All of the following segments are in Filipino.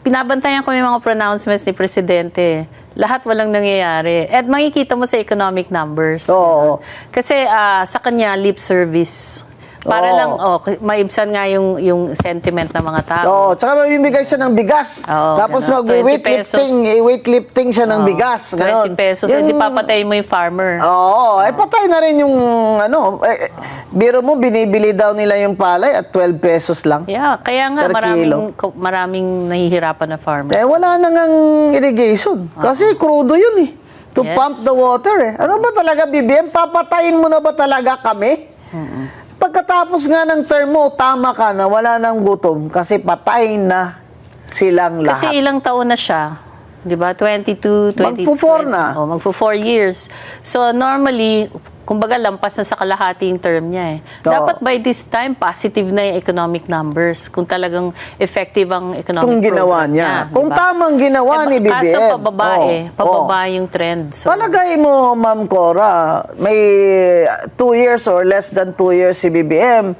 Pinabantayan ko yung mga pronouncements ni Presidente. Lahat walang nangyayari. At makikita mo sa economic numbers. Oo. Kasi sa kanya, lip service. Para Oo. lang, maibsan nga yung sentiment ng mga tao. Oo, tsaka mamimigay siya ng bigas. Oo, Tapos ganun. 20 weightlifting siya ng bigas. 20 pesos. Hindi papatay mo yung farmer. Oo, patay na rin yung biro mo, binibili daw nila yung palay at 12 pesos lang. Yeah, kaya nga Per maraming nahihirapan na farmers. Wala na ngang irrigation. Kasi crudo yun eh. To Yes. pump the water eh. Ano ba talaga, BBM? Papatayin mo na ba talaga kami? Pagkatapos nga ng term mo, tama ka na wala nang gutom kasi patay na silang lahat. Kasi ilang taon na siya. 'Di ba? 22, 20. Magpo-4 na. Magpo-4 years. So normally, kumbaga lampas na sa kalahati yung term niya eh. Oo. Dapat by this time, positive na yung economic numbers. Kung talagang effective ang economic Kung ginawa program niya. di Kung ba? tamang ginawa ni BBM. Kaso pababa pababa Oo. yung trend. So, Palagay mo, Ma'am Cora, may 2 years or less than 2 years si BBM,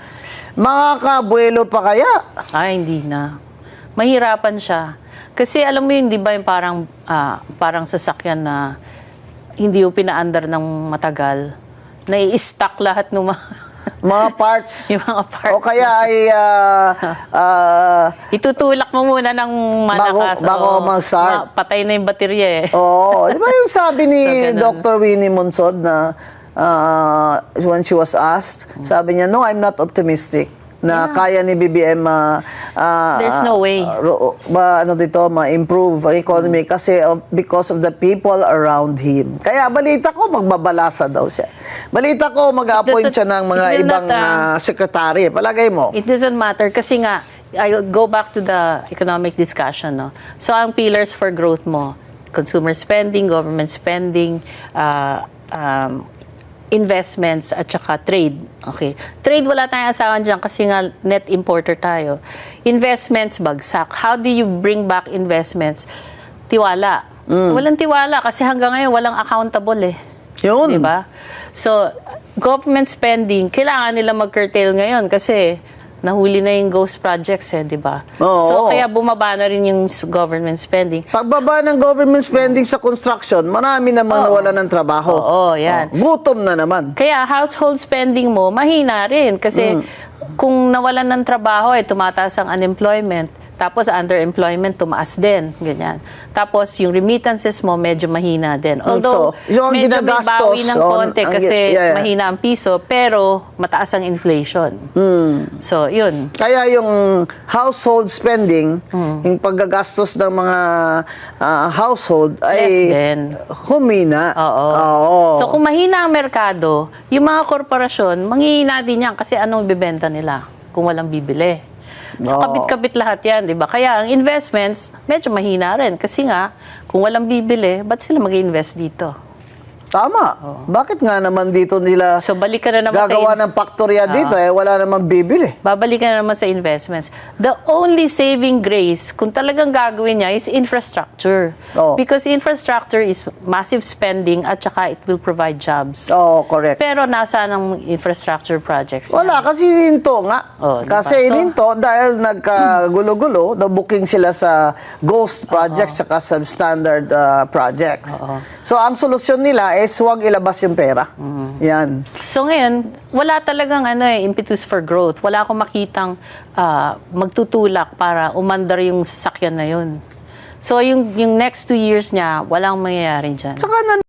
makakabuelo pa kaya? hindi na. Mahirapan siya. Kasi alam mo yun, di ba yung parang sasakyan na hindi yung pinaandar ng matagal. Nai-stuck lahat ng Mga parts. yung mga parts. O kaya ay Itutulak mo muna ng malakas. bago mag-start. Patay na yung baterya eh. Oo. Di ba yung sabi ni So, ganun. Dr. Winnie Monsod na when she was asked, sabi niya, no, I'm not optimistic na kaya ni BBM There's no way. ma-improve ang economy kasi because of the people around him. Kaya balita ko, magbabalasa daw siya. Balita ko, mag-appoint siya ng mga it will ibang not, sekretary. Palagay mo. It doesn't matter kasi nga, I'll go back to the economic discussion. No? So, ang pillars for growth mo, consumer spending, government spending, investments at saka trade. Okay. Trade, wala tayong asahan dyan kasi nga net importer tayo. Investments, bagsak. How do you bring back investments? Tiwala. Walang tiwala kasi hanggang ngayon walang accountable eh. Yun. Diba? So, government spending, kailangan nila mag-curtail ngayon kasi nahuli na yung ghost projects eh, di ba? Oo. So, kaya bumaba na rin yung government spending. Pagbaba ng government spending sa construction, marami naman nawala ng trabaho. Oo, yan. Gutom na naman. Kaya household spending mo, mahina rin. Kasi kung nawalan ng trabaho, tumataas ang unemployment. Tapos underemployment, tumaas din. Ganyan. Tapos yung remittances mo, medyo mahina din. Although, yung medyo may bawi ng konti kasi yeah. mahina ang piso, pero mataas ang inflation. So, yun. Kaya yung household spending, yung paggagastos ng mga household ay Less din. humina. Oo. So, kung mahina ang merkado, yung mga korporasyon, manghihina din yan kasi anong bibenta nila kung walang bibili. So, kabit-kabit lahat yan, di ba? Kaya ang investments, medyo mahina rin. Kasi nga, kung walang bibili, ba't sila mag-invest dito? Tama. Bakit nga naman dito nila So, balik ka na naman gagawa ng faktorya dito wala namang bibili. babalik ka na naman sa investments. The only saving grace, kung talagang gagawin niya, is infrastructure. Oo. Because infrastructure is massive spending at saka it will provide jobs. Oo, correct. Pero nasaan ang infrastructure projects? Wala, kasi hinto nga. Diba? Kasi So, hinto, dahil nagkagulo-gulo, na-booking sila sa ghost projects saka substandard projects. So, ang solusyon nila is huwag ilabas yung pera. Yan. So ngayon, wala talagang impetus for growth. Wala akong makitang magtutulak para umandar yung sasakyan na yun. So yung next 2 years niya, walang mangyayari dyan. Saka